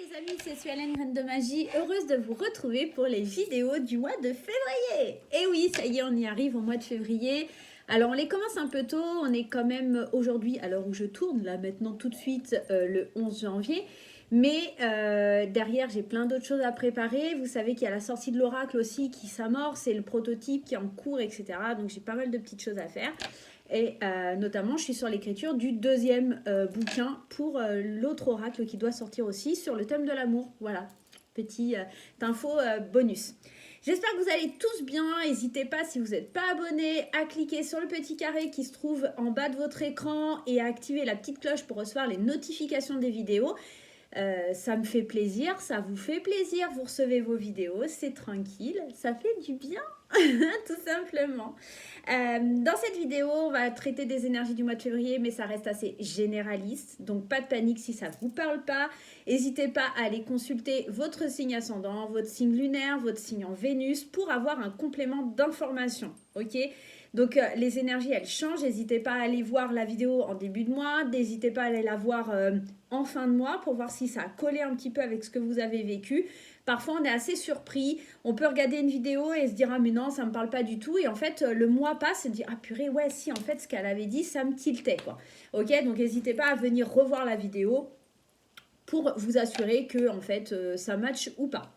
les amis, c'est Suellen Graine de Magie, heureuse de vous retrouver pour les vidéos du mois de février. Et oui, ça y est, on y arrive au mois de février. Alors on les commence un peu tôt, on est quand même aujourd'hui, à l'heure où je tourne, là maintenant tout de suite, le 11 janvier. Mais derrière, j'ai plein d'autres choses à préparer. Vous savez qu'il y a la sortie de l'oracle aussi qui s'amorce, c'est le prototype qui est en cours, etc. Donc j'ai pas mal de petites choses à faire. Et notamment, je suis sur l'écriture du deuxième bouquin pour l'autre oracle qui doit sortir aussi sur le thème de l'amour. Voilà, petite info bonus. J'espère que vous allez tous bien. N'hésitez pas, si vous n'êtes pas abonné, à cliquer sur le petit carré qui se trouve en bas de votre écran et à activer la petite cloche pour recevoir les notifications des vidéos. Ça me fait plaisir, ça vous fait plaisir, vous recevez vos vidéos, c'est tranquille, ça fait du bien, tout simplement. Dans cette vidéo, on va traiter des énergies du mois de février, mais ça reste assez généraliste, donc pas de panique si ça ne vous parle pas. N'hésitez pas à aller consulter votre signe ascendant, votre signe lunaire, votre signe en Vénus pour avoir un complément d'information, ok ? Donc les énergies, elles changent. N'hésitez pas à aller voir la vidéo en début de mois. N'hésitez pas à aller la voir en fin de mois pour voir si ça a collé un petit peu avec ce que vous avez vécu. Parfois, on est assez surpris. On peut regarder une vidéo et se dire « Ah mais non, ça ne me parle pas du tout. » Et en fait, le mois passe et se dire « Ah purée, ouais, si, en fait, ce qu'elle avait dit, ça me tiltait. » quoi. Ok, donc n'hésitez pas à venir revoir la vidéo pour vous assurer que en fait, ça match ou pas.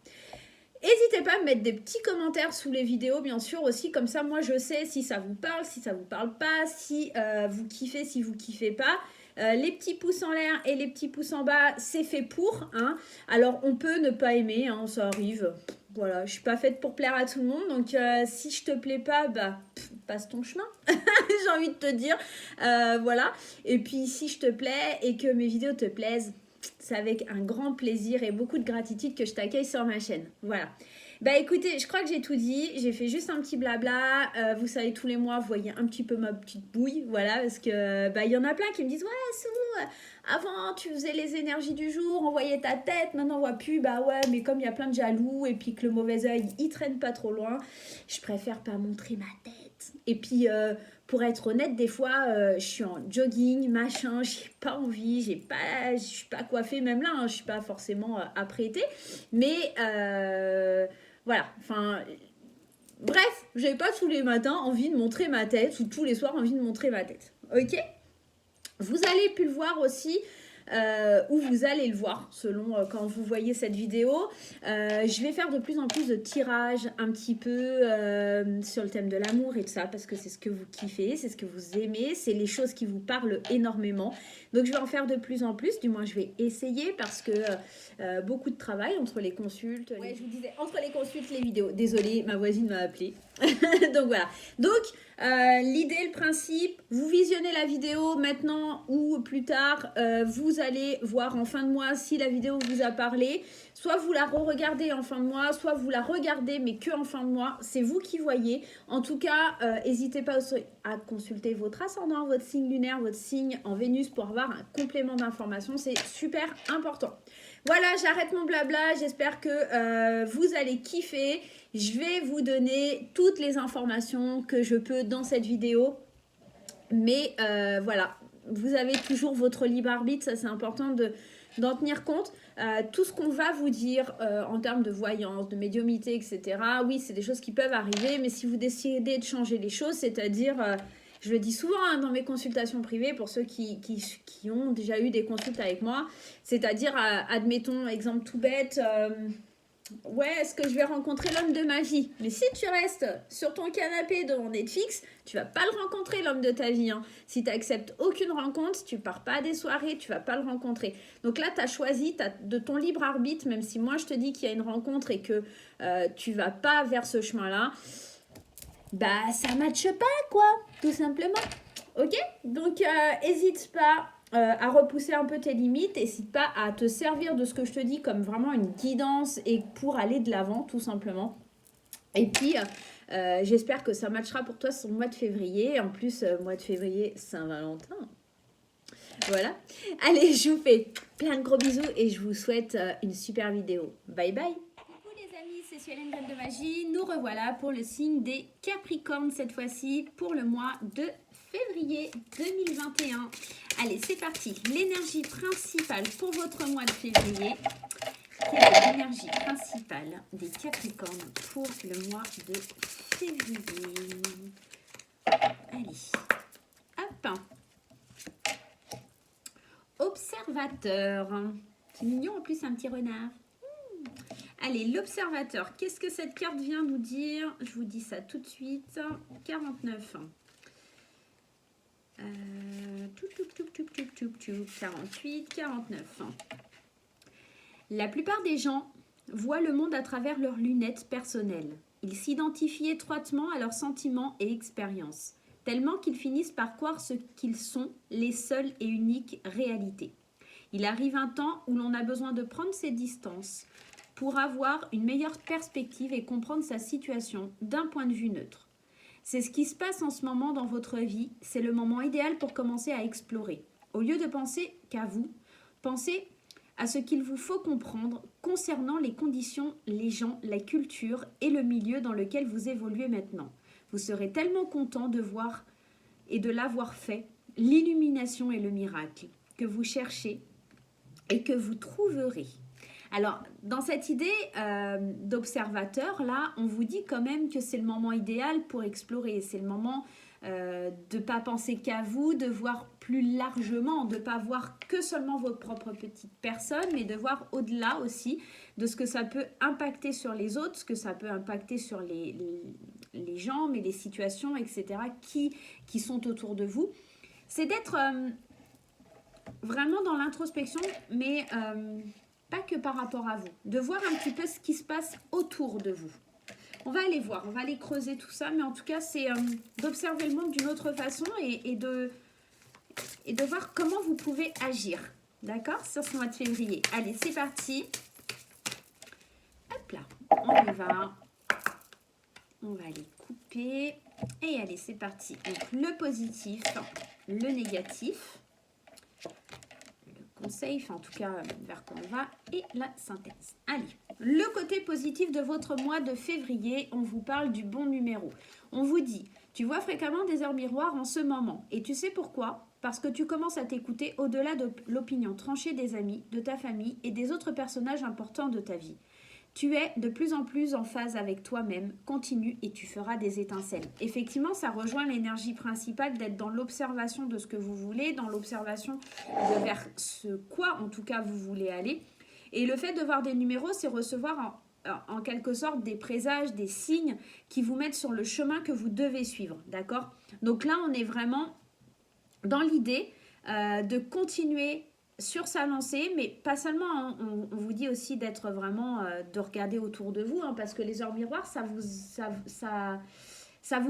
N'hésitez pas à me mettre des petits commentaires sous les vidéos, bien sûr, aussi. Comme ça, moi, je sais si ça vous parle, si ça vous parle pas, si vous kiffez, si vous kiffez pas. Les petits pouces en l'air et les petits pouces en bas, c'est fait pour. Hein. Alors, on peut ne pas aimer, hein, ça arrive. Voilà, je suis pas faite pour plaire à tout le monde. Donc, si je te plais pas, bah, passe ton chemin. J'ai envie de te dire. Voilà. Et puis, si je te plais et que mes vidéos te plaisent, c'est avec un grand plaisir et beaucoup de gratitude que je t'accueille sur ma chaîne. Voilà. Bah écoutez, je crois que j'ai tout dit. J'ai fait juste un petit blabla. Vous savez, tous les mois, vous voyez un petit peu ma petite bouille. Voilà, parce que bah, y en a plein qui me disent « Ouais, Sou, avant, tu faisais les énergies du jour, on voyait ta tête. Maintenant, on voit plus. Bah ouais, mais comme il y a plein de jaloux et puis que le mauvais œil, il traîne pas trop loin, je préfère pas montrer ma tête. Et puis... pour être honnête, des fois, je suis en jogging, machin, j'ai pas envie, je suis pas coiffée, même là, hein, je suis pas forcément apprêtée. Mais voilà, enfin, bref, j'ai pas tous les matins envie de montrer ma tête ou tous les soirs envie de montrer ma tête. Ok ? Vous allez pu le voir aussi. Ou vous allez le voir selon quand vous voyez cette vidéo. Je vais faire de plus en plus de tirages un petit peu sur le thème de l'amour et tout ça parce que c'est ce que vous kiffez, c'est ce que vous aimez, c'est les choses qui vous parlent énormément. Donc je vais en faire de plus en plus, du moins je vais essayer parce que beaucoup de travail entre les consultes. Ouais, je vous disais entre les consultes, les vidéos. Désolée, ma voisine m'a appelé. Donc voilà. Donc l'idée, le principe, vous visionnez la vidéo maintenant ou plus tard, vous allez voir en fin de mois si la vidéo vous a parlé. Soit vous la re-regardez en fin de mois, soit vous la regardez mais que en fin de mois. C'est vous qui voyez. En tout cas, n'hésitez pas à consulter votre ascendant, votre signe lunaire, votre signe en Vénus pour avoir un complément d'information. C'est super important. Voilà, j'arrête mon blabla. J'espère que vous allez kiffer. Je vais vous donner toutes les informations que je peux dans cette vidéo. Mais voilà, vous avez toujours votre libre arbitre. Ça, c'est important d'en tenir compte. Tout ce qu'on va vous dire en termes de voyance, de médiumnité, etc. Oui, c'est des choses qui peuvent arriver. Mais si vous décidez de changer les choses, c'est-à-dire... je le dis souvent hein, dans mes consultations privées pour ceux qui ont déjà eu des consultes avec moi. C'est-à-dire, admettons, exemple tout bête... ouais, est-ce que je vais rencontrer l'homme de ma vie? Mais si tu restes sur ton canapé devant Netflix, tu vas pas le rencontrer, l'homme de ta vie. Hein. Si tu n'acceptes aucune rencontre, tu pars pas à des soirées, tu vas pas le rencontrer. Donc là, tu as choisi de ton libre arbitre, même si moi je te dis qu'il y a une rencontre et que tu vas pas vers ce chemin-là, bah ça matche pas, quoi, tout simplement. Ok? Donc, hésite pas à repousser un peu tes limites. N'hésite pas à te servir de ce que je te dis comme vraiment une guidance et pour aller de l'avant, tout simplement. Et puis, j'espère que ça matchera pour toi sur le mois de février. En plus, mois de février, Saint-Valentin. Voilà. Allez, je vous fais plein de gros bisous et je vous souhaite une super vidéo. Bye bye. Coucou les amis, c'est Suellen Graine de Magie. Nous revoilà pour le signe des Capricornes cette fois-ci pour le mois de février 2021. Allez, c'est parti. L'énergie principale pour votre mois de février. quelle est l'énergie principale des Capricornes pour le mois de février? Allez, hop. Observateur. C'est mignon en plus, un petit renard. Allez, l'observateur. Qu'est-ce que cette carte vient nous dire? Je vous dis ça tout de suite. 49. 48, 49. La plupart des gens voient le monde à travers leurs lunettes personnelles. Ils s'identifient étroitement à leurs sentiments et expériences, tellement qu'ils finissent par croire ce qu'ils sont, les seules et uniques réalités. Il arrive un temps où l'on a besoin de prendre ses distances pour avoir une meilleure perspective et comprendre sa situation d'un point de vue neutre. C'est ce qui se passe en ce moment dans votre vie, c'est le moment idéal pour commencer à explorer. Au lieu de penser qu'à vous, pensez à ce qu'il vous faut comprendre concernant les conditions, les gens, la culture et le milieu dans lequel vous évoluez maintenant. Vous serez tellement content de voir et de l'avoir fait, l'illumination et le miracle que vous cherchez et que vous trouverez. Alors, dans cette idée d'observateur, là, on vous dit quand même que c'est le moment idéal pour explorer. C'est le moment de ne pas penser qu'à vous, de voir plus largement, de ne pas voir que seulement votre propre petite personne, mais de voir au-delà aussi de ce que ça peut impacter sur les autres, ce que ça peut impacter sur les gens, mais les situations, etc., qui sont autour de vous. C'est d'être vraiment dans l'introspection, mais pas que par rapport à vous, de voir un petit peu ce qui se passe autour de vous. On va aller voir, on va aller creuser tout ça, mais en tout cas, c'est d'observer le monde d'une autre façon et de voir comment vous pouvez agir, d'accord, sur ce mois de février. Allez, c'est parti. Hop là, on y va. On va aller couper. Et allez, c'est parti. Donc, le positif, le négatif, conseil, enfin en tout cas vers quoi on va, et la synthèse. Allez, le côté positif de votre mois de février, on vous parle du bon numéro. On vous dit, tu vois fréquemment des heures miroirs en ce moment, et tu sais pourquoi? Parce que tu commences à t'écouter au-delà de l'opinion tranchée des amis, de ta famille et des autres personnages importants de ta vie. Tu es de plus en plus en phase avec toi-même, continue et tu feras des étincelles. Effectivement, ça rejoint l'énergie principale d'être dans l'observation de ce que vous voulez, dans l'observation de vers ce quoi en tout cas vous voulez aller. Et le fait de voir des numéros, c'est recevoir en quelque sorte des présages, des signes qui vous mettent sur le chemin que vous devez suivre, d'accord? Donc là, on est vraiment dans l'idée de continuer sur sa lancée, mais pas seulement, hein, on vous dit aussi d'être vraiment, de regarder autour de vous, hein, parce que les heures miroirs, ça vous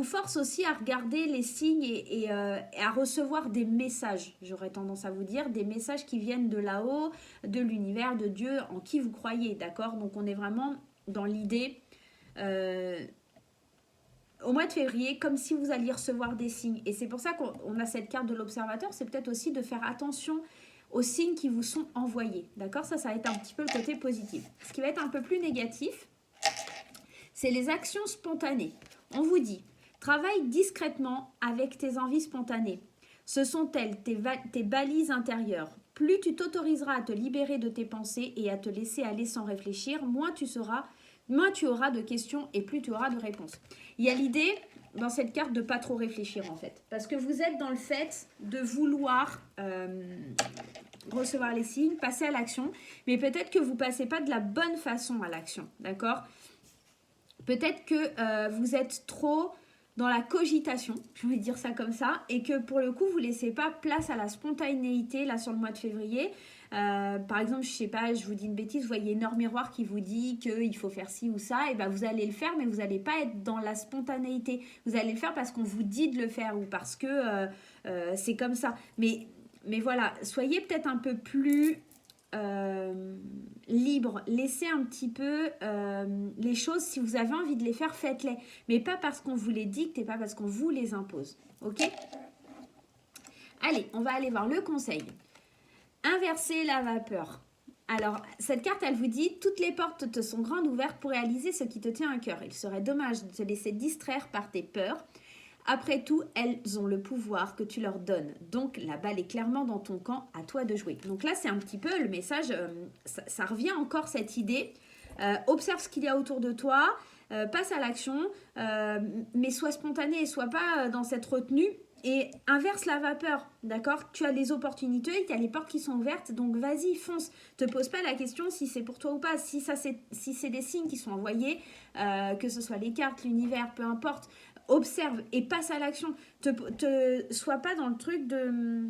force aussi à regarder les signes et à recevoir des messages, j'aurais tendance à vous dire, des messages qui viennent de là-haut, de l'univers, de Dieu, en qui vous croyez, d'accord? Donc on est vraiment dans l'idée, au mois de février, comme si vous alliez recevoir des signes. Et c'est pour ça qu'on a cette carte de l'observateur, c'est peut-être aussi de faire attention aux signes qui vous sont envoyés. D'accord? Ça va être un petit peu le côté positif. Ce qui va être un peu plus négatif, c'est les actions spontanées. On vous dit, travaille discrètement avec tes envies spontanées. Ce sont elles, tes balises intérieures. Plus tu t'autoriseras à te libérer de tes pensées et à te laisser aller sans réfléchir, moins tu auras de questions et plus tu auras de réponses. Il y a l'idée dans cette carte de pas trop réfléchir en fait. Parce que vous êtes dans le fait de vouloir recevoir les signes, passer à l'action, mais peut-être que vous ne passez pas de la bonne façon à l'action, d'accord? Peut-être que vous êtes trop dans la cogitation, je vais dire ça comme ça, et que pour le coup, vous ne laissez pas place à la spontanéité là sur le mois de février. Par exemple, je sais pas, je vous dis une bêtise, vous voyez une heure miroir qui vous dit qu'il faut faire ci ou ça, et ben vous allez le faire, mais vous n'allez pas être dans la spontanéité. Vous allez le faire parce qu'on vous dit de le faire ou parce que c'est comme ça. Mais voilà, soyez peut-être un peu plus libre, laissez un petit peu les choses, si vous avez envie de les faire, faites-les, mais pas parce qu'on vous les dicte et pas parce qu'on vous les impose, ok? Allez, on va aller voir le conseil. Inverser la vapeur. Alors, cette carte, elle vous dit, toutes les portes te sont grandes ouvertes pour réaliser ce qui te tient à cœur. Il serait dommage de te laisser distraire par tes peurs. Après tout, elles ont le pouvoir que tu leur donnes. Donc, la balle est clairement dans ton camp, à toi de jouer. Donc là, c'est un petit peu le message, ça revient encore cette idée. Observe ce qu'il y a autour de toi, passe à l'action, mais sois spontané, sois pas dans cette retenue. Et inverse la vapeur, d'accord? Tu as les opportunités, il y a les portes qui sont ouvertes, donc vas-y, fonce. Te pose pas la question si c'est pour toi ou pas. Si c'est des signes qui sont envoyés, que ce soit les cartes, l'univers, peu importe, observe et passe à l'action. Sois pas dans le truc de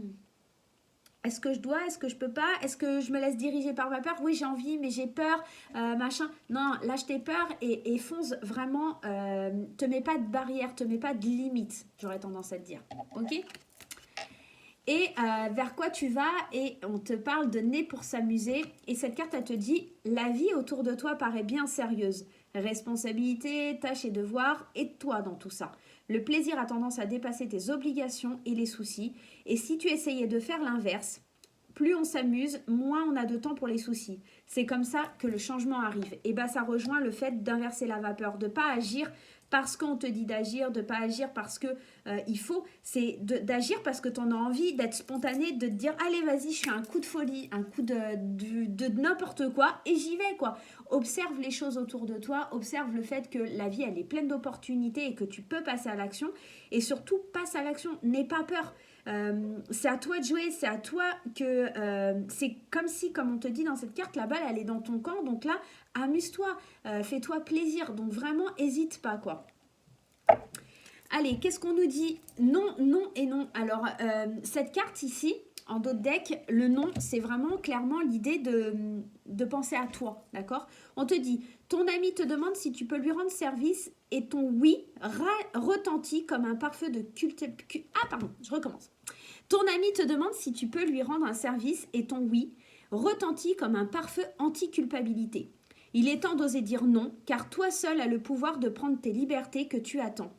est-ce que je dois, est-ce que je peux pas, est-ce que je me laisse diriger par ma peur? Oui, j'ai envie, mais j'ai peur, machin. Non, lâche tes peurs et fonce vraiment. Te mets pas de barrière, te mets pas de limite, j'aurais tendance à te dire. Ok? Et vers quoi tu vas? Et on te parle de né pour s'amuser. Et cette carte, elle te dit, la vie autour de toi paraît bien sérieuse. Responsabilité, tâches et devoirs, aide-toi dans tout ça. Le plaisir a tendance à dépasser tes obligations et les soucis. Et si tu essayais de faire l'inverse, plus on s'amuse, moins on a de temps pour les soucis. C'est comme ça que le changement arrive. Et bien ça rejoint le fait d'inverser la vapeur, de ne pas agir parce qu'on te dit d'agir, de ne pas agir parce que il faut, c'est d'agir parce que tu en as envie, d'être spontané, de te dire allez vas-y, je fais un coup de folie, un coup de n'importe quoi et j'y vais quoi. Observe les choses autour de toi, observe le fait que la vie elle est pleine d'opportunités et que tu peux passer à l'action et surtout passe à l'action, n'aie pas peur. C'est à toi de jouer, c'est à toi que c'est comme si, comme on te dit dans cette carte, la balle elle est dans ton camp, donc là amuse-toi, fais-toi plaisir, donc vraiment hésite pas quoi. Allez, qu'est-ce qu'on nous dit? Non, non et non. Alors cette carte ici en dos de deck, le non c'est vraiment clairement l'idée de penser à toi, d'accord? On te dit ton ami te demande si tu peux lui rendre service et ton oui retentit comme un pare-feu de Ah pardon, je recommence. Ton ami te demande si tu peux lui rendre un service et ton oui retentit comme un pare-feu anti-culpabilité. Il est temps d'oser dire non, car toi seul as le pouvoir de prendre tes libertés que tu attends.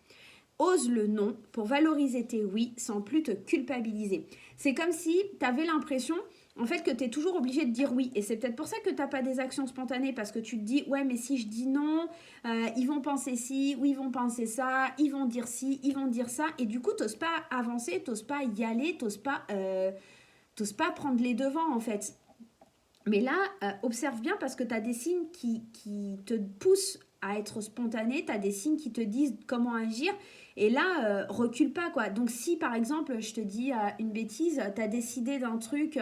Ose le non pour valoriser tes oui sans plus te culpabiliser. C'est comme si tu avais l'impression en fait que tu es toujours obligé de dire oui. Et c'est peut-être pour ça que tu n'as pas des actions spontanées parce que tu te dis ouais mais si je dis non, ils vont penser ci, ou ils vont penser ça, ils vont dire ci, ils vont dire ça. Et du coup tu n'oses pas avancer, tu n'oses pas y aller, tu n'oses pas prendre les devants en fait. Mais là, observe bien parce que tu as des signes qui te poussent à être spontané, tu as des signes qui te disent comment agir. Et là, recule pas quoi. Donc si par exemple, je te dis une bêtise, tu as décidé d'un truc,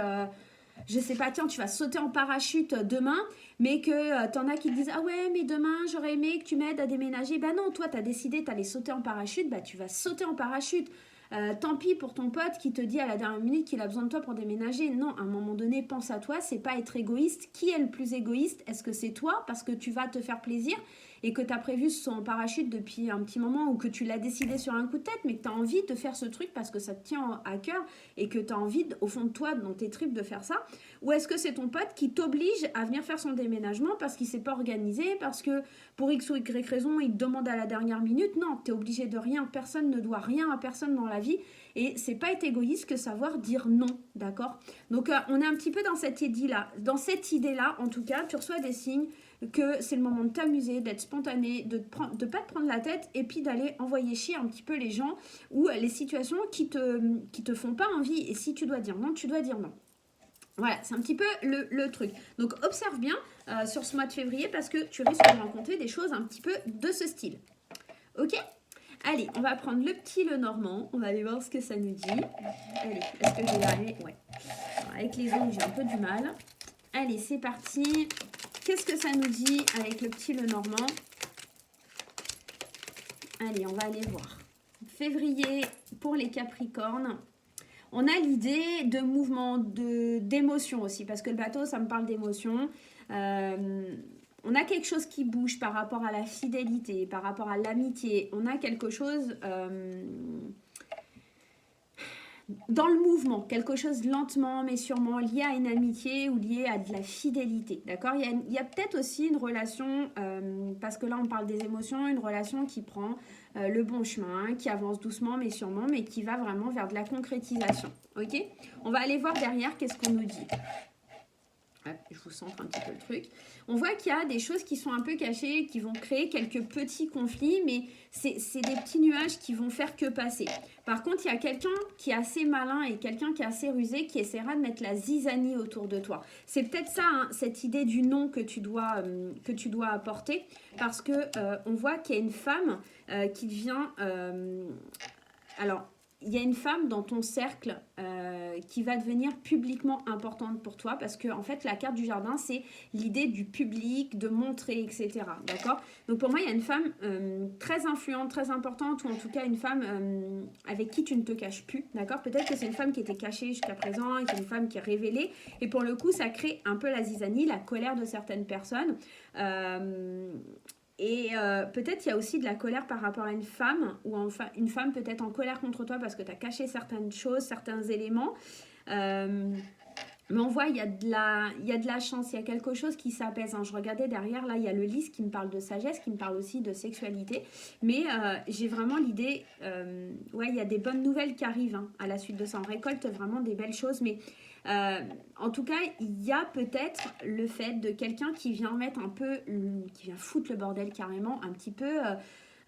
je sais pas, tiens, tu vas sauter en parachute demain, mais que t'en as qui te disent ah ouais, mais demain j'aurais aimé que tu m'aides à déménager. Bah non, toi tu as décidé t'allais sauter en parachute, bah tu vas sauter en parachute. Tant pis pour ton pote qui te dit à la dernière minute qu'il a besoin de toi pour déménager. Non, à un moment donné, pense à toi, c'est pas être égoïste. Qui est le plus égoïste? Est-ce que c'est toi parce que tu vas te faire plaisir et que tu as prévu ce saut en parachute depuis un petit moment ou que tu l'as décidé sur un coup de tête mais que tu as envie de faire ce truc parce que ça te tient à cœur et que tu as envie au fond de toi, dans tes tripes, de faire ça? Ou est-ce que c'est ton pote qui t'oblige à venir faire son déménagement parce qu'il s'est pas organisé, parce que pour X ou Y raison, il te demande à la dernière minute? Non, tu es obligé de rien, personne ne doit rien à personne dans la vie et c'est pas être égoïste que savoir dire non, d'accord? Donc on est un petit peu dans cette idée-là, en tout cas, tu reçois des signes que c'est le moment de t'amuser, d'être spontané, de pas te prendre la tête et puis d'aller envoyer chier un petit peu les gens ou les situations qui te font pas envie. Et si tu dois dire non, tu dois dire non. Voilà, c'est un petit peu le truc. Donc observe bien sur ce mois de février parce que tu risques de rencontrer des choses un petit peu de ce style. Ok ? Allez, on va prendre le petit Lenormand. On va aller voir ce que ça nous dit. Allez, est-ce que je vais y arriver? Ouais. Alors, avec les ongles, j'ai un peu du mal. Allez, c'est parti. Qu'est-ce que ça nous dit avec le petit Lenormand? Allez, on va aller voir. Février pour les Capricornes. On a l'idée de mouvement, d'émotion aussi, parce que le bateau, ça me parle d'émotion. On a quelque chose qui bouge par rapport à la fidélité, par rapport à l'amitié. On a quelque chose dans le mouvement, quelque chose lentement mais sûrement lié à une amitié ou lié à de la fidélité, d'accord? Il y a peut-être aussi une relation, parce que là on parle des émotions, une relation qui prend le bon chemin, qui avance doucement mais sûrement, mais qui va vraiment vers de la concrétisation, ok? On va aller voir derrière qu'est-ce qu'on nous dit. Hop, je vous centre un petit peu le truc. On voit qu'il y a des choses qui sont un peu cachées, qui vont créer quelques petits conflits, mais c'est des petits nuages qui vont faire que passer. Par contre, il y a quelqu'un qui est assez malin et quelqu'un qui est assez rusé qui essaiera de mettre la zizanie autour de toi. C'est peut-être ça, hein, cette idée du non que tu dois apporter, parce que on voit qu'il y a une femme qui vient... alors, il y a une femme dans ton cercle qui va devenir publiquement importante pour toi parce que en fait la carte du jardin c'est l'idée du public, de montrer, etc. D'accord? Donc pour moi il y a une femme très influente, très importante ou en tout cas une femme avec qui tu ne te caches plus. D'accord? Peut-être que c'est une femme qui était cachée jusqu'à présent et qui est une femme qui est révélée et pour le coup ça crée un peu la zizanie, la colère de certaines personnes. Et peut-être il y a aussi de la colère par rapport à une femme, ou enfin une femme peut-être en colère contre toi parce que tu as caché certaines choses, certains éléments. Mais on voit, il y a de la chance, il y a quelque chose qui s'apaise. Hein. Je regardais derrière, là, il y a le lys qui me parle de sagesse, qui me parle aussi de sexualité. Mais j'ai vraiment l'idée, ouais, il y a des bonnes nouvelles qui arrivent hein, à la suite de ça. On récolte vraiment des belles choses, mais... en tout cas, il y a peut-être le fait de quelqu'un qui vient mettre un peu, qui vient foutre le bordel carrément, un petit peu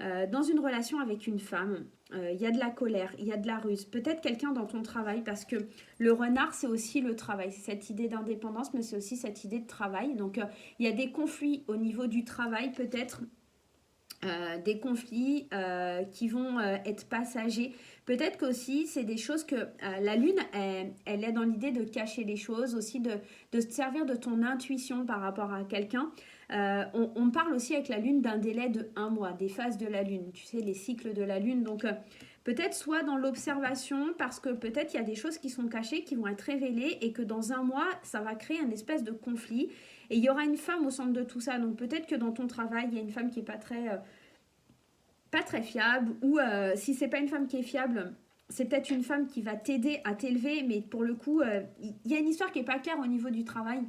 dans une relation avec une femme. Il y a de la colère, il y a de la ruse. Peut-être quelqu'un dans ton travail, parce que le renard, c'est aussi le travail. C'est cette idée d'indépendance, mais c'est aussi cette idée de travail. Donc, il y a des conflits au niveau du travail, peut-être. Des conflits qui vont être passagers. Peut-être qu'aussi, c'est des choses que la lune, elle est dans l'idée de cacher les choses, aussi de se servir de ton intuition par rapport à quelqu'un. On parle aussi avec la lune d'un délai de 1 mois, des phases de la lune, tu sais, les cycles de la lune. Donc, peut-être soit dans l'observation, parce que peut-être il y a des choses qui sont cachées, qui vont être révélées, et que dans 1 mois, ça va créer une espèce de conflit. Et il y aura une femme au centre de tout ça. Donc peut-être que dans ton travail, il y a une femme qui n'est pas très fiable. Ou si c'est pas une femme qui est fiable, c'est peut-être une femme qui va t'aider à t'élever. Mais pour le coup, il y a une histoire qui n'est pas claire au niveau du travail.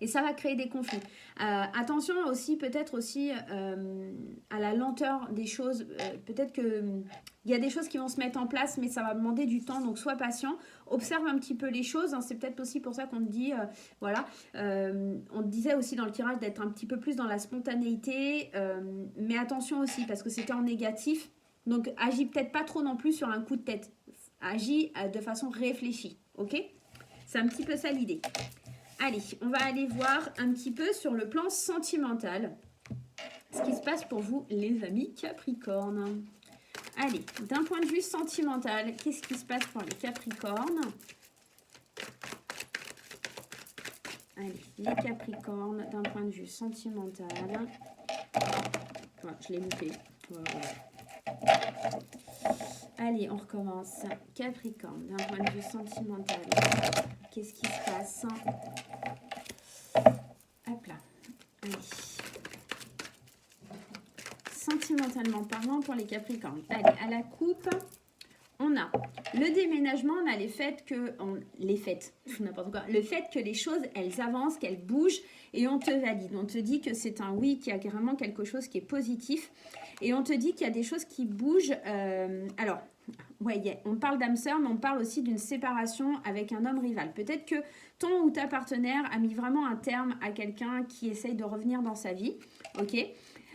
Et ça va créer des conflits. Attention aussi, peut-être aussi à la lenteur des choses. Peut-être que il y a des choses qui vont se mettre en place, mais ça va demander du temps. Donc, sois patient. Observe un petit peu les choses. Hein. C'est peut-être aussi pour ça qu'on te dit, voilà. On te disait aussi dans le tirage d'être un petit peu plus dans la spontanéité. Mais attention aussi, parce que c'était en négatif. Donc, agis peut-être pas trop non plus sur un coup de tête. Agis de façon réfléchie. Ok? C'est un petit peu ça l'idée. Allez, on va aller voir un petit peu sur le plan sentimental ce qui se passe pour vous, les amis Capricorne. Allez, d'un point de vue sentimental, qu'est-ce qui se passe pour les Capricornes? Allez, les Capricornes, d'un point de vue sentimental. Ouais, je l'ai loupé. Voilà. Allez, on recommence. Capricorne, d'un point de vue sentimental, qu'est-ce qui se passe? Hop là. Allez. Sentimentalement parlant pour les Capricornes. Allez, à la coupe, on a le déménagement, on a le fait que les choses, elles avancent, qu'elles bougent et on te valide. On te dit que c'est un oui, qu'il y a vraiment quelque chose qui est positif et on te dit qu'il y a des choses qui bougent. Alors, ouais, on parle d'âme sœur, mais on parle aussi d'une séparation avec un homme rival. Peut-être que ton ou ta partenaire a mis vraiment un terme à quelqu'un qui essaye de revenir dans sa vie, ok ?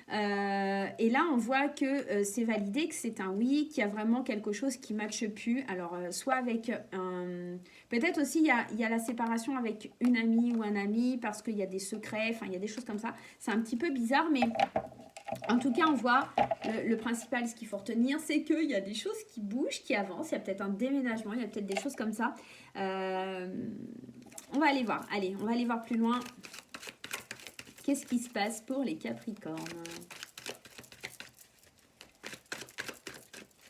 Et là, on voit que c'est validé, que c'est un oui, qu'il y a vraiment quelque chose qui ne matche plus. Alors, soit avec un... Peut-être aussi, il y a la séparation avec une amie ou un ami parce qu'il y a des secrets, enfin, il y a des choses comme ça. C'est un petit peu bizarre, mais en tout cas, on voit le principal, ce qu'il faut retenir, c'est qu'il y a des choses qui bougent, qui avancent. Il y a peut-être un déménagement, il y a peut-être des choses comme ça. On va aller voir. Allez, on va aller voir plus loin. Qu'est-ce qui se passe pour les Capricornes?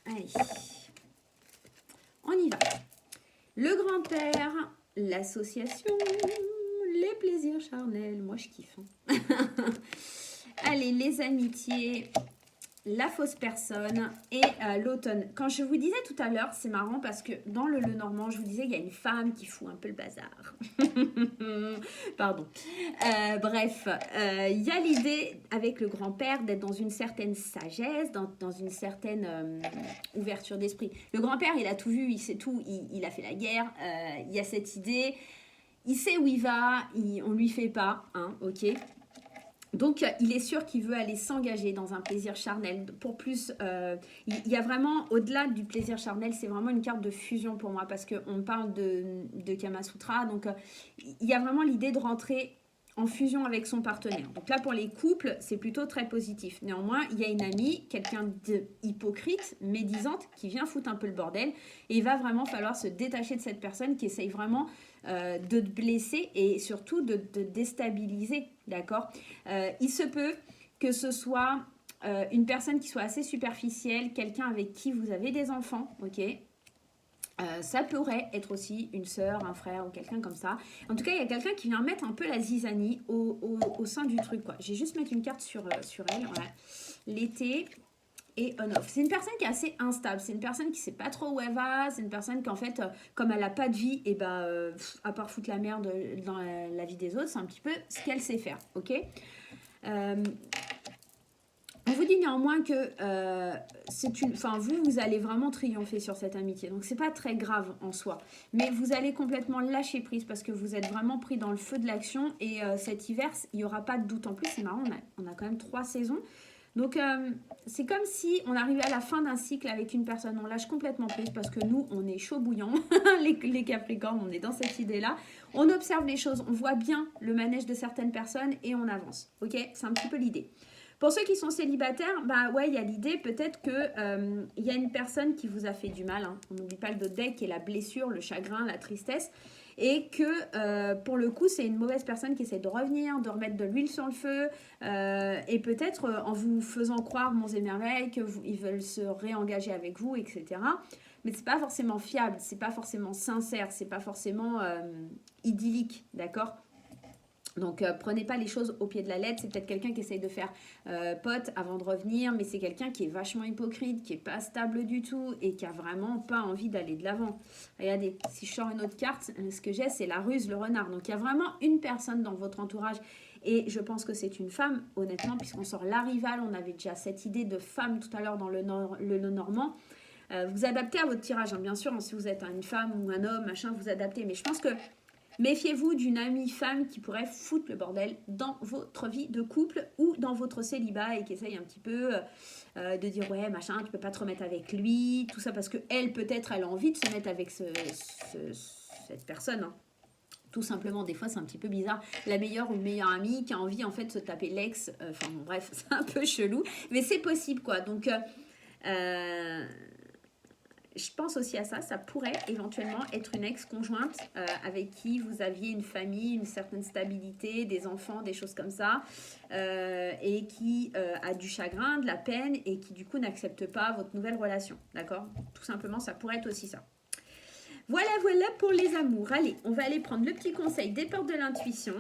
Allez, on y va. Le grand-père, l'association, les plaisirs charnels. Moi, je kiffe. Hein. Allez, les amitiés, la fausse personne et l'automne. Quand je vous disais tout à l'heure, c'est marrant parce que dans le Normand, je vous disais, il y a une femme qui fout un peu le bazar. Pardon. Bref, il y a l'idée avec le grand-père d'être dans une certaine sagesse, dans une certaine ouverture d'esprit. Le grand-père, il a tout vu, il sait tout, il a fait la guerre, il y a cette idée. il sait où il va, on lui fait pas, hein, ok. Donc, il est sûr qu'il veut aller s'engager dans un plaisir charnel. Pour plus, il y a vraiment, au-delà du plaisir charnel, c'est vraiment une carte de fusion pour moi parce qu'on parle de Kama Sutra. Donc, il y a vraiment l'idée de rentrer en fusion avec son partenaire. Donc là, pour les couples, c'est plutôt très positif. Néanmoins, il y a une amie, quelqu'un d'hypocrite, médisante, qui vient foutre un peu le bordel. Et il va vraiment falloir se détacher de cette personne qui essaye vraiment de te blesser et surtout de te déstabiliser, d'accord. Il se peut que ce soit une personne qui soit assez superficielle, quelqu'un avec qui vous avez des enfants, ok. Ça pourrait être aussi une sœur, un frère ou quelqu'un comme ça. En tout cas, il y a quelqu'un qui vient mettre un peu la zizanie au sein du truc, quoi. Je vais juste mettre une carte sur elle. Voilà. L'été et on-off. C'est une personne qui est assez instable. C'est une personne qui sait pas trop où elle va. C'est une personne qui, en fait, comme elle n'a pas de vie, et à part foutre la merde dans la vie des autres, c'est un petit peu ce qu'elle sait faire, ok. On vous dit néanmoins que vous allez vraiment triompher sur cette amitié. Donc, c'est pas très grave en soi. Mais vous allez complètement lâcher prise parce que vous êtes vraiment pris dans le feu de l'action. Et cet hiver, il n'y aura pas de doute. En plus, c'est marrant, on a quand même 3 saisons. Donc, c'est comme si on arrivait à la fin d'un cycle avec une personne. On lâche complètement prise parce que nous, on est chaud bouillant. les Capricornes, on est dans cette idée-là. On observe les choses, on voit bien le manège de certaines personnes et on avance. Ok, c'est un petit peu l'idée. Pour ceux qui sont célibataires, il y a l'idée peut-être que y a une personne qui vous a fait du mal. Hein. On n'oublie pas le deck qui est la blessure, le chagrin, la tristesse. Et que pour le coup, c'est une mauvaise personne qui essaie de revenir, de remettre de l'huile sur le feu. Et peut-être en vous faisant croire, monts et merveilles, qu'ils veulent se réengager avec vous, etc. Mais c'est pas forcément fiable, c'est pas forcément sincère, c'est pas forcément idyllique, d'accord ? Donc, prenez pas les choses au pied de la lettre. C'est peut-être quelqu'un qui essaye de faire pote avant de revenir, mais c'est quelqu'un qui est vachement hypocrite, qui est pas stable du tout et qui a vraiment pas envie d'aller de l'avant. Regardez, si je sors une autre carte, ce que j'ai, c'est la ruse, le renard. Donc, il y a vraiment une personne dans votre entourage et je pense que c'est une femme, honnêtement, puisqu'on sort la rivale. On avait déjà cette idée de femme tout à l'heure dans le normand. Vous adaptez à votre tirage, hein, bien sûr. Si vous êtes une femme ou un homme, machin, vous adaptez. Mais je pense que méfiez-vous d'une amie femme qui pourrait foutre le bordel dans votre vie de couple ou dans votre célibat et qui essaye un petit peu de dire ouais machin, tu peux pas te remettre avec lui, tout ça parce que elle peut-être elle a envie de se mettre avec cette personne. Hein. Tout simplement, des fois c'est un petit peu bizarre. La meilleure ou le meilleur ami qui a envie en fait de se taper l'ex, bref, c'est un peu chelou, mais c'est possible quoi. Donc je pense aussi à ça, ça pourrait éventuellement être une ex-conjointe avec qui vous aviez une famille, une certaine stabilité, des enfants, des choses comme ça, et qui a du chagrin, de la peine, et qui du coup n'accepte pas votre nouvelle relation, d'accord ? Tout simplement, ça pourrait être aussi ça. Voilà pour les amours. Allez, on va aller prendre le petit conseil des portes de l'intuition.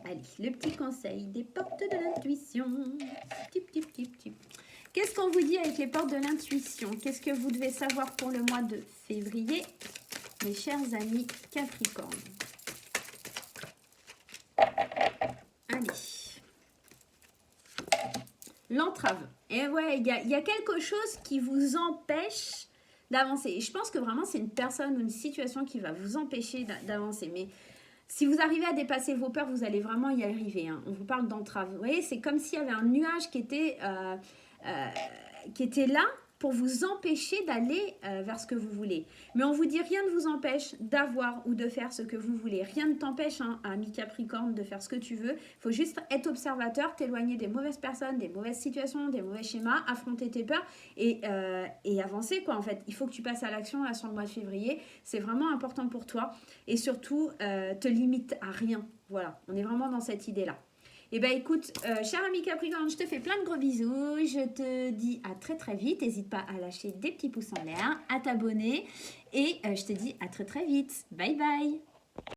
Allez, le petit conseil des portes de l'intuition. Tip, tip, tip, tip. Qu'est-ce qu'on vous dit avec les portes de l'intuition? Qu'est-ce que vous devez savoir pour le mois de février, mes chers amis Capricorne? Allez. L'entrave. Et ouais, il y a quelque chose qui vous empêche d'avancer. Et je pense que vraiment, c'est une personne ou une situation qui va vous empêcher d'avancer. Mais si vous arrivez à dépasser vos peurs, vous allez vraiment y arriver. Hein. On vous parle d'entrave. Vous voyez, c'est comme s'il y avait un nuage qui était là pour vous empêcher d'aller vers ce que vous voulez. Mais on vous dit rien ne vous empêche d'avoir ou de faire ce que vous voulez. Rien ne t'empêche, hein, ami Capricorne, de faire ce que tu veux. Il faut juste être observateur, t'éloigner des mauvaises personnes, des mauvaises situations, des mauvais schémas, affronter tes peurs et avancer, quoi, en fait. Il faut que tu passes à l'action là sur le mois de février. C'est vraiment important pour toi. Et surtout, te limite à rien. Voilà, on est vraiment dans cette idée-là. Eh bien, écoute, cher ami Capricorne, je te fais plein de gros bisous. Je te dis à très très vite. N'hésite pas à lâcher des petits pouces en l'air, à t'abonner. Et je te dis à très très vite. Bye bye.